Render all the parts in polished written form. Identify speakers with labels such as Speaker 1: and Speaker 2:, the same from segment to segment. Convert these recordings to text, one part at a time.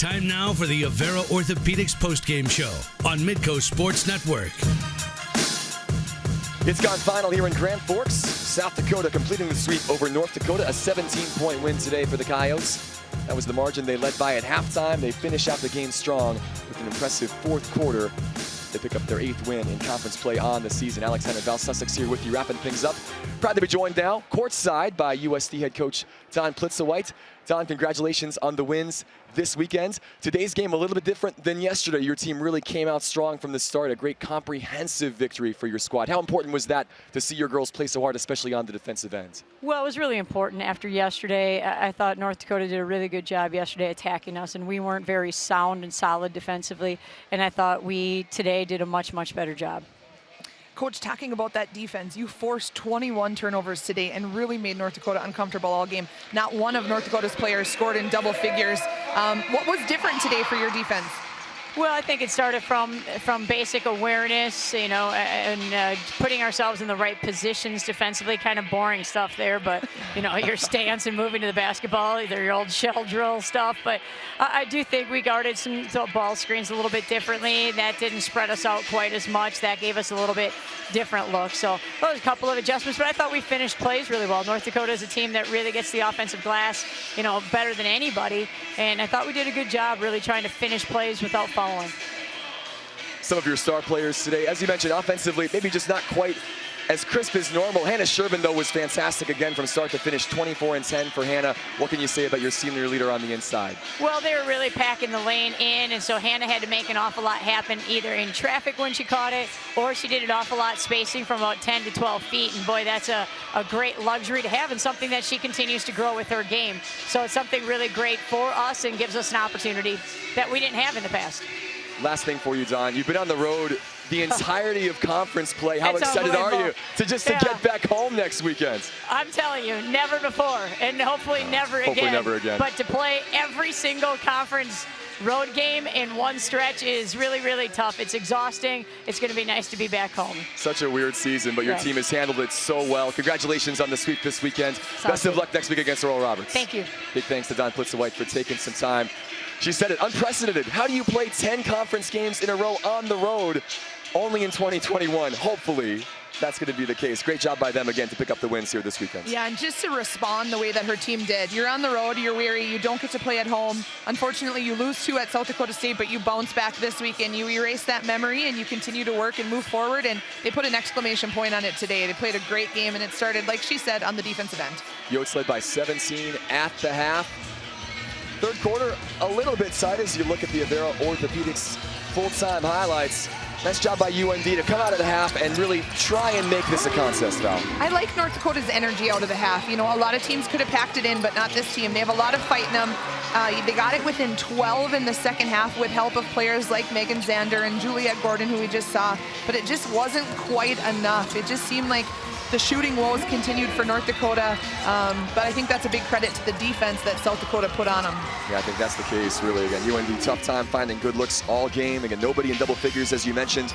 Speaker 1: Time now for the Avera Orthopedics postgame show on Midco Sports Network.
Speaker 2: It's gone final here in Grand Forks. South Dakota completing the sweep over North Dakota. A 17-point win today for the Coyotes. That was the margin they led by at halftime. They finish out the game strong with an impressive fourth quarter. They pick up their 8th win in conference play on the season. Alex Heinert, Sussex here with you, wrapping things up. Proud to be joined now courtside by USD head coach Don Plitzuweit. Don, congratulations on the wins this weekend. Today's game a little bit different than yesterday. Your team really came out strong from the start. A great comprehensive victory for your squad. How important was that to see your girls play so hard, especially on the defensive end?
Speaker 3: Well, it was really important after yesterday. I thought North Dakota did a really good job yesterday attacking us, and we weren't very sound and solid defensively. And I thought we today did a much, much better job.
Speaker 4: Coach, talking about that defense, you forced 21 turnovers today and really made North Dakota uncomfortable all game. Not one of North Dakota's players scored in double figures. What was different today for your defense?
Speaker 3: Well, I think it started from basic awareness, you know, and putting ourselves in the right positions defensively. Kind of boring stuff there, but, you know, your stance and moving to the basketball, either your old shell drill stuff. But I do think we guarded some ball screens a little bit differently. That didn't spread us out quite as much. That gave us a little bit different look. So there was a couple of adjustments, but I thought we finished plays really well. North Dakota is a team that really gets the offensive glass, you know, better than anybody. And I thought we did a good job really trying to finish plays without fouling.
Speaker 2: Some of your star players today, as you mentioned, offensively, maybe just not quite as crisp as normal. Hannah Shervin, though, was fantastic again from start to finish. 24 and 10 for Hannah. What can you say about your senior leader on the inside?
Speaker 3: Well, they were really packing the lane in, and so Hannah had to make an awful lot happen either in traffic when she caught it, or she did an awful lot spacing from about 10 to 12 feet. And boy, that's a great luxury to have and something that she continues to grow with her game. So it's something really great for us and gives us an opportunity that we didn't have in the past.
Speaker 2: Last thing for you, Don. You've been on the road the entirety of conference play. How
Speaker 3: It's
Speaker 2: excited are you to get back home next weekend?
Speaker 3: I'm telling you, never before, and hopefully never again.
Speaker 2: Hopefully never again.
Speaker 3: But to play every single conference road game in one stretch is really, really tough. It's exhausting. It's going to be nice to be back home.
Speaker 2: Such a weird season, but your team has handled it so well. Congratulations on the sweep this weekend. Best of luck next week against Oral Roberts.
Speaker 3: Thank you.
Speaker 2: Big thanks to Don Plitzuweit for taking some time. She said it, unprecedented. How do you play 10 conference games in a row on the road only in 2021? Hopefully that's going to be the case. Great job by them again to pick up the wins here this weekend.
Speaker 4: Yeah, and just to respond the way that her team did. You're on the road, you're weary, you don't get to play at home. Unfortunately, you lose 2 at South Dakota State, but you bounce back this week and you erase that memory and you continue to work and move forward. And they put an exclamation point on it today. They played a great game, and it started, like she said, on the defensive end.
Speaker 2: Yotes led by 17 at the half. Third quarter, a little bit tight as you look at the Avera Orthopedics full-time highlights. Nice job by UND to come out of the half and really try and make this a contest, Val.
Speaker 4: I like North Dakota's energy out of the half. You know, a lot of teams could have packed it in, but not this team. They have a lot of fight in them. They got it within 12 in the second half with help of players like Megan Zander and Juliette Gordon, who we just saw, but it just wasn't quite enough. It just seemed like the shooting woes continued for North Dakota, but I think that's a big credit to the defense that South Dakota put on them.
Speaker 2: Yeah, I think that's the case, really. Again, UND, tough time finding good looks all game. Again, nobody in double figures, as you mentioned.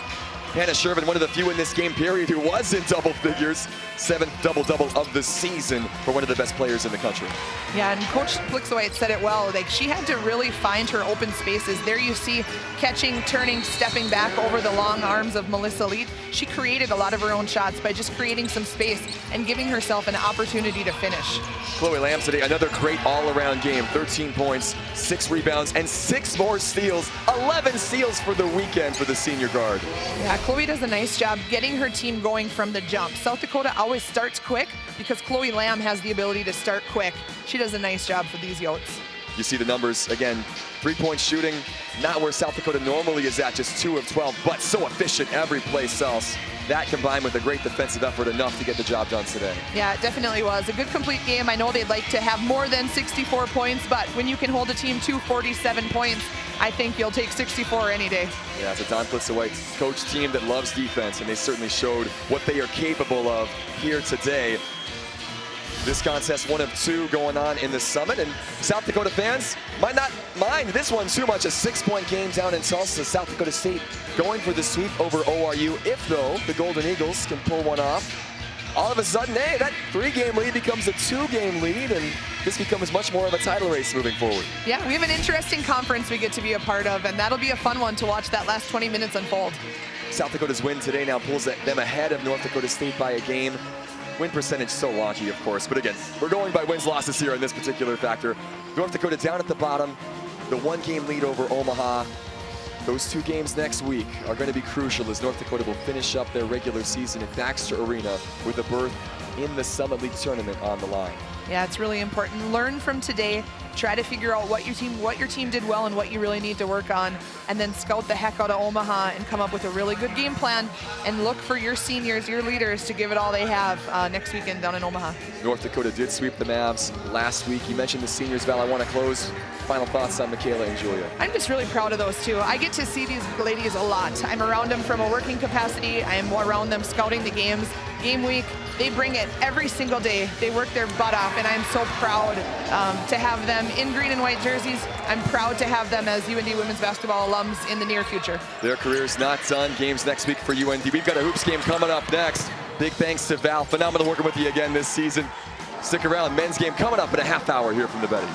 Speaker 2: Hannah Shervin, one of the few in this game period who was in double figures. 7th double-double of the season for one of the best players in the country.
Speaker 4: Yeah, and Coach Plitzuweit said it well. Like, she had to really find her open spaces. There you see catching, turning, stepping back over the long arms of Melissa Leet. She created a lot of her own shots by just creating some space and giving herself an opportunity to finish.
Speaker 2: Chloe Lamb today, another great all-around game. 13 points, 6 rebounds, and 6 more steals. 11 steals for the weekend for the senior guard.
Speaker 4: Yeah, Chloe does a nice job getting her team going from the jump. South Dakota always starts quick because Chloe Lamb has the ability to start quick. She does a nice job for these Yotes.
Speaker 2: You see the numbers, again, 3-point shooting, not where South Dakota normally is at, just 2 of 12, but so efficient every place else. That combined with a great defensive effort, enough to get the job done today.
Speaker 4: Yeah, it definitely was. A good complete game. I know they'd like to have more than 64 points, but when you can hold a team to 47 points, I think you'll take 64 any day.
Speaker 2: Yeah, it's a Don Plitzuweit coach team that loves defense, and they certainly showed what they are capable of here today. This contest, one of 2 going on in the Summit, and South Dakota fans might not mind this one too much. A 6-point game down in Tulsa. South Dakota State going for the sweep over ORU. If, though, the Golden Eagles can pull one off, all of a sudden, hey, that 3-game lead becomes a 2-game lead, and this becomes much more of a title race moving forward.
Speaker 4: Yeah, we have an interesting conference we get to be a part of, and that'll be a fun one to watch that last 20 minutes unfold.
Speaker 2: South Dakota's win today now pulls them ahead of North Dakota State by a game. Win percentage so wonky, of course, but again, we're going by wins losses here in this particular factor. North Dakota down at the bottom, the 1-game lead over Omaha. Those 2 games next week are going to be crucial as North Dakota will finish up their regular season at Baxter Arena with a berth in the Summit League tournament on the line.
Speaker 4: Yeah, it's really important. Learn from today. Try to figure out what your team did well and what you really need to work on, and then scout the heck out of Omaha and come up with a really good game plan and look for your seniors, your leaders, to give it all they have next weekend down in Omaha.
Speaker 2: North Dakota did sweep the Mavs last week. You mentioned the seniors, Val. I want to close. Final thoughts on Michaela and Julia?
Speaker 4: I'm just really proud of those two. I get to see these ladies a lot. I'm around them from a working capacity. I am around them scouting the games. Game week, they bring it every single day. They work their butt off, and I'm so proud to have them in green and white jerseys. I'm proud to have them as UND women's basketball alums in the near future. Their
Speaker 2: career's not done. Games next week for UND. We've got a hoops game coming up next. Big thanks to Val. Phenomenal working with you again this season. Stick around. Men's game coming up in a half hour here from the Betty.